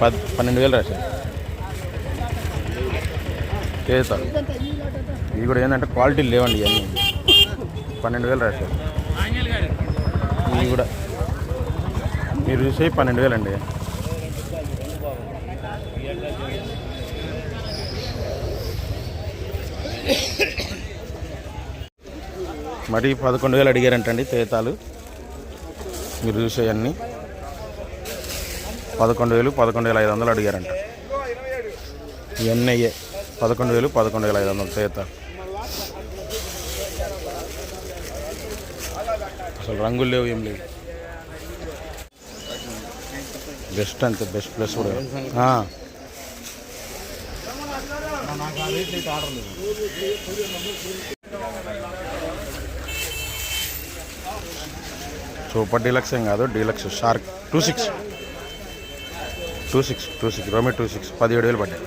12,000 రాశారు. చేస్తారు ఇవి కూడా ఏంటంటే క్వాలిటీ లేవండి. ఇవన్నీ 12,000 రాశారు. ఇవి కూడా మీరు చూసే 12,000 అండి. మరి 11,000 అడిగారంటండి తేతాలు. మీరు చూసేవన్నీ 11,000, 11,500 అడిగారంట. ఇవన్నీ 11,000, 11,500 తేతాలు. అసలు రంగులు లేవు, ఏం లేవు. బెస్ట్ అంతే, బెస్ట్ ప్లస్ కూడా. సూపర్ డీలక్స్ ఏం కాదు, డీలక్స్ షార్క్ 26 రోమి 26 17,000 పడ్డాయి.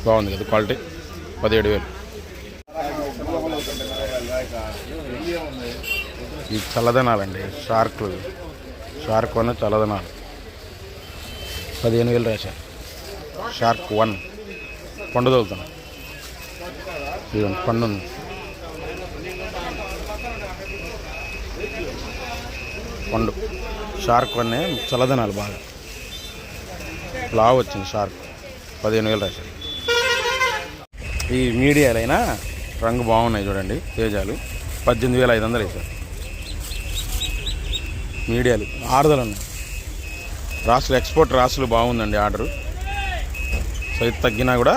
బాగుంది కదా క్వాలిటీ. 17,000. ఈ చల్లదనాలండి, షార్క్ 1 చల్లదనాలు 15,000 రాశారు. షార్క్ 1 పండు తోలుతున్నాను. ఇదిగోండి పండు ఉంది. పండు షార్క్ 1 చల్లదనాలు బాగా లావు వచ్చింది. షార్క్ 15,000 రాశారు. ఈ మీడియాలైనా రంగు బాగున్నాయి చూడండి. తేజాలు 18,500 వేశారు. మీడియాలు ఆరుదలు ఉన్నాయి. రాసులు ఎక్స్పోర్ట్ రాసులు బాగుందండి. ఆర్డరు సైజు తగ్గినా కూడా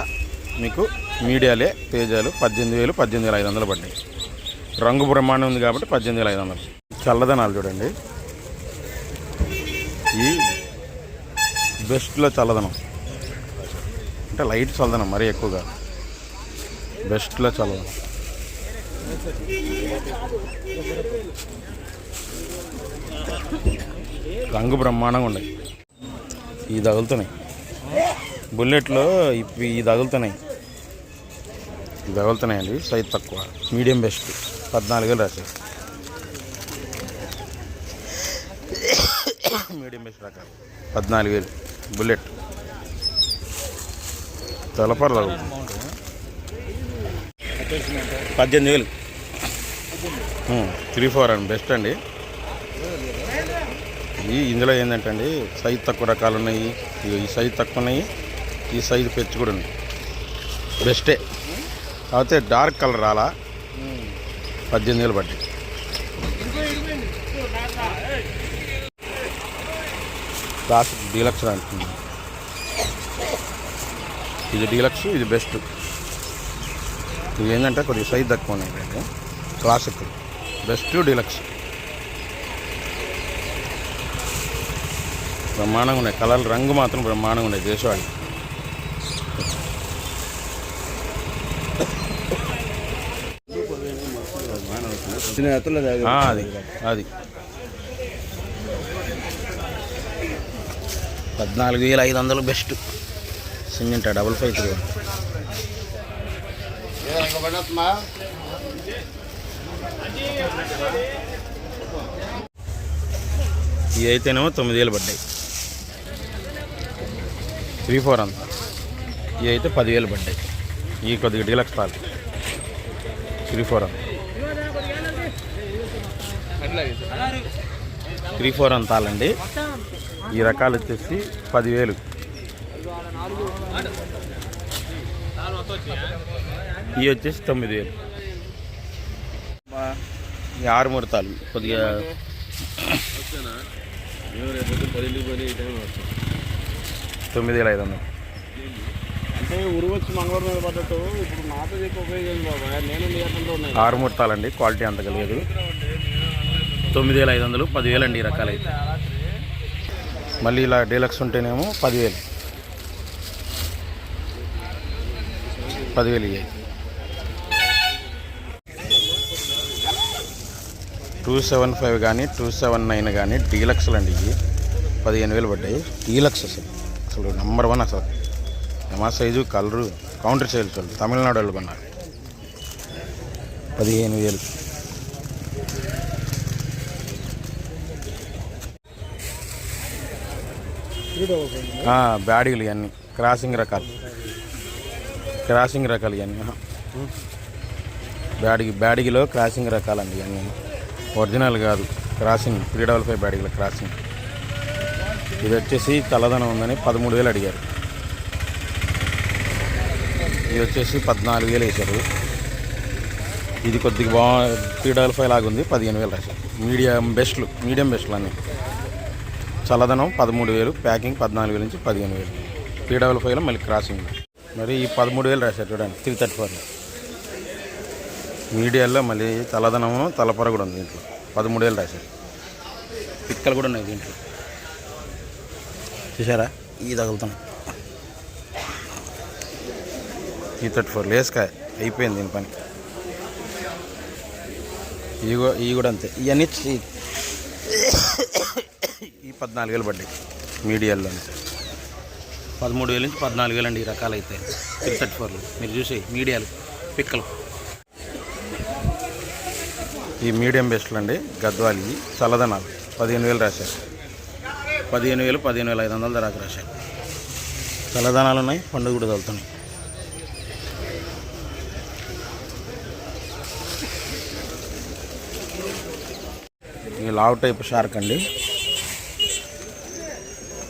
మీకు మీడియాలే తేజాలు 18,000, 18,500 పడ్డాయి. రంగు బ్రహ్మాండం ఉంది కాబట్టి 18,500. చల్లదనాలు చూడండి. ఈ బెస్ట్లో చల్లదనం అంటే లైట్ చల్లదనం, మరీ ఎక్కువగా. బెస్ట్లో చల్లదనం. రంగు బ్రహ్మాండంగా ఉన్నాయి. ఇవి తగులుతున్నాయి. బుల్లెట్లో ఇవి తగులుతున్నాయండి. సైజ్ తక్కువ, మీడియం బెస్ట్ 14,000 రాశారు. మీడియం బెస్ట్ రకాలు 14,000. బుల్లెట్ తలపర తగులుతుంది 18,000. 3-4 అండి, బెస్ట్ అండి. ఇందులో ఏంటంటే అండి సైజు తక్కువ రకాలు ఉన్నాయి. ఈ సైజు తక్కువ ఉన్నాయి, ఈ సైజు పెంచి కూడా ఉన్నాయి. బెస్టే. కాకపోతే డార్క్ కలర్ రాలా. 18,000 పడ్డాయి. క్లాసిక్ డీలక్స్ అంటుంది. ఇది డీలక్స్, ఇది బెస్ట్. ఇది ఏంటంటే కొద్దిగా సైజు తక్కువ ఉన్నాయి. క్లాసిక్ బెస్ట్ డీలక్స్ బ్రహ్మాండంగా ఉన్నాయి. కలర్ రంగు మాత్రం బ్రహ్మాండంగా ఉన్నాయి. దేశవాళి అది 14,500 బెస్ట్. సిమెంట్ 553. ఇవి అయితేనేమో 9,000 పడ్డాయి. 3-4 అంతా. ఇవి అయితే 10,000 పడ్డాయి. ఈ కొద్దిగా డీలక్స్ తాలు 3-4 అంతా. 3-4 అంతాలండి. ఈ రకాలు వచ్చేసి 10,000. ఇవి వచ్చేసి 9,000. ఈ 6 ముహూర్తాలు కొద్దిగా 9,500. అంటే ఉరువచ్చు మంగళవారం మీద పడ్డట్టు ఇప్పుడు నాతో చెప్పి ఉపయోగించండి బాబా. నేను 6 ముహూర్తాలండి. క్వాలిటీ అంత కలిగదు. 9,500, 10,000 అండి ఈ రకాలైతే. మళ్ళీ ఇలా డీలక్స్ ఉంటేనేమో 10,000. 10,000 ఇవి 275 కానీ 279 కానీ డీలక్స్లు అండి. ఇవి 15,000 పడ్డాయి. డీలక్స్ అసలు నెంబర్ 1. అసలు ఎమా సైజు, కలరు, కౌంటర్ సేల్స్ వాళ్ళు తమిళనాడు వాళ్ళు కొన్నారు. 15,000. బ్యాడీలు ఇవన్నీ క్రాసింగ్ రకాలు ఇవన్నీ బ్యాడిగిలో క్రాసింగ్ రకాలండి ఇవన్నీ ఒరిజినల్ కాదు, క్రాసింగ్ 355 బ్యాడిగిలో క్రాసింగ్. ఇది వచ్చేసి తెల్లదనం ఉందని 13,000 అడిగారు. ఇది వచ్చేసి 14,000 వేశారు. ఇది కొద్దిగా 355 లాగా ఉంది, 15,000 రాశారు. మీడియం బెస్ట్లు అన్నీ. చల్లదనం 13,000, ప్యాకింగ్ 14,000 నుంచి 15,000. 355లో మళ్ళీ క్రాసింగ్. మరి ఈ 13,000 రాశారు చూడండి 334లో. మీడియాలో మళ్ళీ చల్లదనము తలపర కూడా ఉంది దీంట్లో, 13,000 రాశారు. పిక్కలు కూడా ఉన్నాయి దీంట్లో, చూసారా? ఈ తగులుతాం 334 లేస్కాయ అయిపోయింది దీని పని. ఇవి కూడా అంతే. ఇవన్నీ ఈ 14,000 పడ్డాయి మీడియాల్లోనే. 13,000 నుంచి 14,000 అండి ఈ రకాలు అయితే 334లో. మీరు చూసే మీడియాలు పిక్కలు. ఈ మీడియం బెస్ట్లు అండి గద్వాలి చల్లదనాలు 15,000 రాశారు. 15,000, 15,500 దాకా రాశారు. చల్లదనాలు ఉన్నాయి, పండుగ కూడా తగులుతున్నాయి. ఈ లావ్ టైప్ షార్క్ అండి,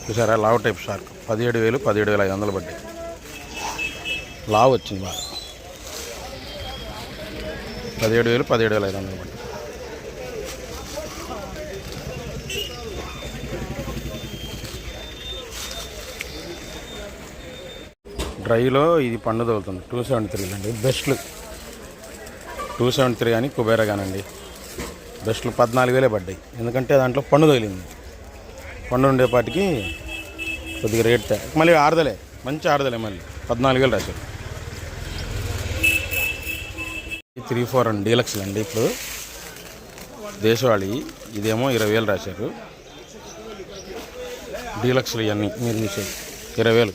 చూసారా? లావ్ టైప్ షార్క్ 17,000, 17,500 పడ్డాయి. లావ్ వచ్చింది బాగా, 17,000, 17,500 పడ్డాయి. డ్రైలో ఇది పండు తగులుతుంది 273 అండి. బెస్ట్లు 273 కానీ కుబేరా కానండి. బెస్ట్లు 14,000 పడ్డాయి, ఎందుకంటే దాంట్లో పండు తగిలింది. పండు ఉండేపాటికి కొద్దిగా రేట్ మళ్ళీ ఆడదలే, మంచి ఆడదలే. మళ్ళీ 14,000 రాశారు. 3-4 అండి డీలక్స్లు అండి. ఇప్పుడు దేశవాళి ఇదేమో 20,000 రాశారు. డీలక్స్లు ఇవన్నీ మీరు చూసేది 20,000.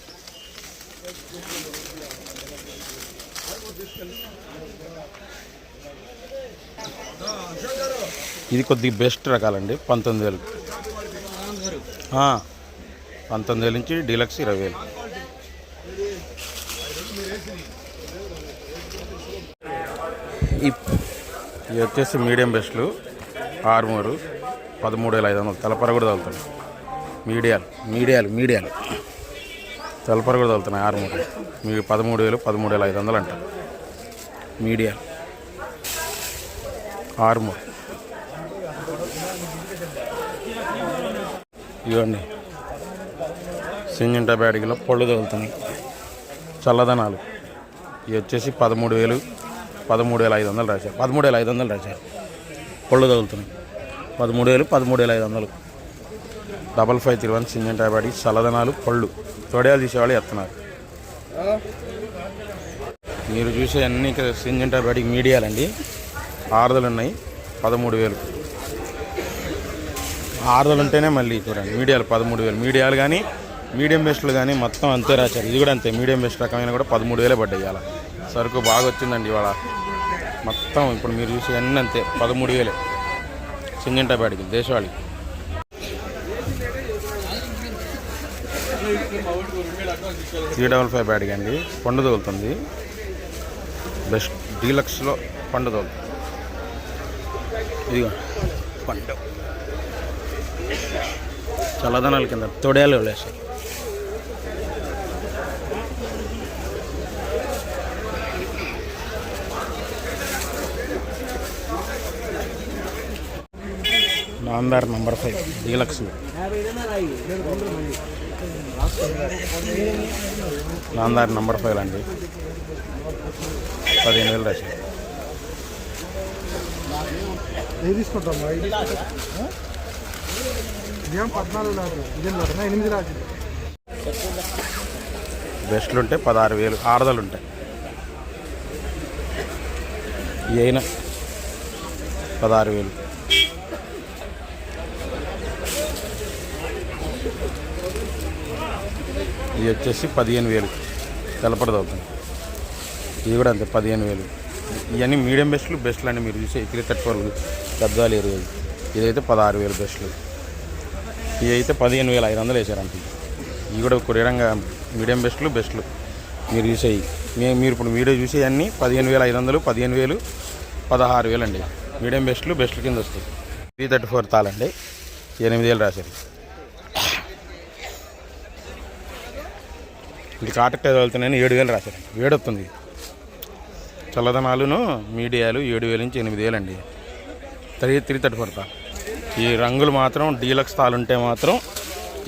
ఇది కొద్దిగా బెస్ట్ రకాలండి 19,000. 19,000 నుంచి డీలక్స్ 20,000. ఇవి వచ్చేసి మీడియం బెస్ట్లు ఆర్మూరు 13,500. తలపర కూడా తగులుతున్నాయి. మీడియాలు తలపర కూడా తగులుతున్నాయి. ఆర్మూరు 13,000, 13,500 అంటారు. మీడియాలు ఆర్మూర్. ఇవన్నీ సింజంటా బ్యాడిగిలో పళ్ళు తగులుతున్నాయి. చల్లదనాలు ఇవి వచ్చేసి 13,000, 13,500 రాశారు. 13,500 రాశారు. పళ్ళు తగులుతున్నాయి 13,000, 13,500. 5531 సింజంటా బ్యాడిగి చల్లదనాలు పళ్ళు తొడయాలు తీసేవాళ్ళు ఎత్తున్నారు. మీరు చూసే అన్ని సింజంటా బ్యాడిగి మీడియాలండి. ఆరుదలు ఉన్నాయి 13,000. ఆరుదలు ఉంటేనే మళ్ళీ చూడండి మీడియాలు 13,000. మీడియాలు కానీ మీడియం బెస్ట్లు కానీ మొత్తం అంతే రాశారు. ఇది కూడా అంతే, మీడియం బెస్ట్ రకమైన కూడా 13,000 పడ్డాయి. ఇవాళ సరుకు బాగా వచ్చిందండి ఇవాళ మొత్తం. ఇప్పుడు మీరు చూసి అన్నీ అంతే 13,000. సింజంటా బ్యాడిగి దేశవాళి. $355 బ్యాడిగి అండి. పండు తగులుతుంది. బెస్ట్ డీలక్స్లో పండు తగులుతుంది. ఇదిగో పండు చల్లదనాల కింద తొడయాలు వేసారు. Nandar number 5 deluxe. Nandar number 5 అండి 15,000 రాశారు. తీసుకుంటాం ఇదేం 14,000 ఇదేం 8,000. బెస్ట్లు ఉంటే 16,000. ఆరుదలు ఉంటాయి. అయినా 16,000. ఇది వచ్చేసి 15,000 తెలపడదవుతుంది. ఇది కూడా అంతే 15,000. ఇవన్నీ మీడియం బెస్ట్లు అండి. మీరు చూసే 334 గద్వాలు 20. ఇదైతే 16,000 బెస్ట్లు. ఇవి అయితే 15,500 వేసారంట. ఇవి కూడా కొరియరంగా మీడియం బెస్ట్లు మీరు చూసేవి మీరు ఇప్పుడు వీడియో చూసే అన్నీ 15,500 15,000 16,000 అండి. మీడియం బెస్ట్లు కింద వస్తాయి. 334 తాళండి 8,000 రాశారు. ఇది కాటక్ వెళ్తున్నాయని 7,000 రాశారు. వేడొస్తుంది. చల్లదనాలును మీడియాలు 7,000 నుంచి 8,000 అండి. 334 తాళ. ఈ రంగులు మాత్రం డీలక్స్ తాళు ఉంటే మాత్రం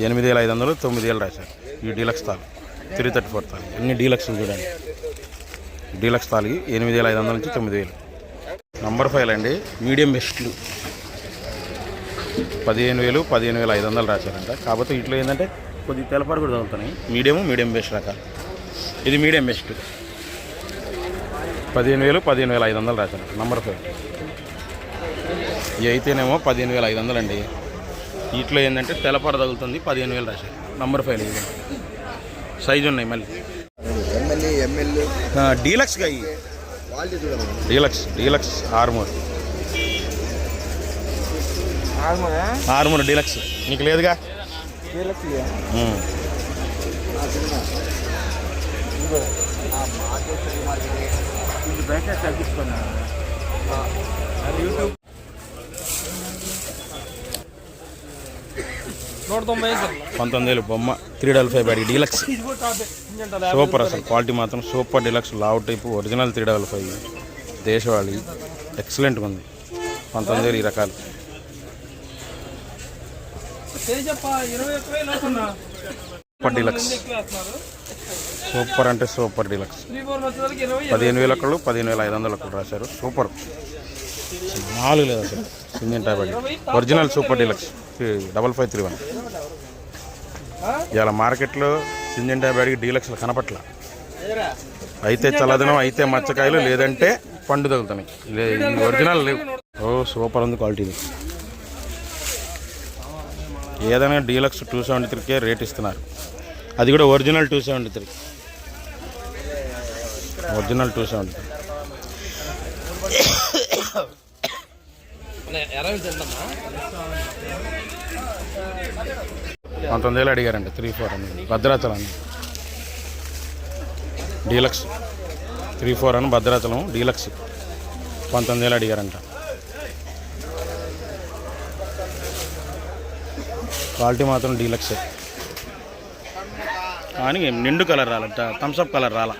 8,500 9,000 రాశారు. ఈ డీలక్స్ తాళు 334 తాళి అన్ని డీలక్స్లు చూడండి. డీలక్స్ తాళి 8,500 నుంచి 9,000. నంబర్ 5 అండి మీడియం బెస్ట్లు 15,000 15,500 రాశారంట. కాకపోతే ఇట్లా ఏంటంటే కొద్దిగా తెలపారు కూడా తగులుతున్నాయి. మీడియం బెస్ట్ రకాలు. ఇది మీడియం బెస్ట్ 15,000 15,500 రాశారు. నంబర్ 5 ఇవి అయితేనేమో 15,500 అండి. వీటిలో ఏంటంటే తెలపార తగులుతుంది 15,000 రాశారు. నంబర్ 5 ఇది సైజు ఉన్నాయి. మళ్ళీ డీలక్స్గా అయ్యి డీలక్స్ ఆర్మూర్ డీలక్స్ నీకు లేదుగా. యూట్యూబ్ 19,000 బొమ్మ 355 బ్యాడీ డీలక్స్ సూపర్. అసలు క్వాలిటీ మాత్రం సూపర్. డీలక్స్ లావు టైపు ఒరిజినల్ 355 దేశవాళీ ఎక్సలెంట్గా ఉంది. 19,000 ఈ రకాలు. సూపర్ డీలక్స్ సూపర్ అంటే సూపర్ డీలక్స్ 15,000 ఒకళ్ళు 15,500 ఒకళ్ళు రాశారు. సూపర్ 4 లేదు అసలు. సింజెంటా బ్యాడీ ఒరిజినల్ సూపర్ డీలక్స్ 5531. ఇవాళ మార్కెట్లో సింజెంటా బ్యాడీ డీలక్స్లు కనపట్ల. అయితే చల్లదనం అయితే మచ్చకాయలు లేదంటే పండు తగులుతున్నాయి. ఒరిజినల్ లేవు. ఓ సూపర్ ఉంది క్వాలిటీ. ఏదైనా డీలక్స్ 273కే రేట్ ఇస్తున్నారు. అది కూడా ఒరిజినల్ 273. ఒరిజినల్ 273. 19,000 అడిగారండి. 3-4 అని భద్రాచలం డీలక్స్ 3-4 అని భద్రాచలం డీలక్స్ 19,000 అడిగారంట. క్వాలిటీ మాత్రం డీలక్స్ కానీ నిండు కలర్ రాలంట. థమ్స్అప్ కలర్ రాలా.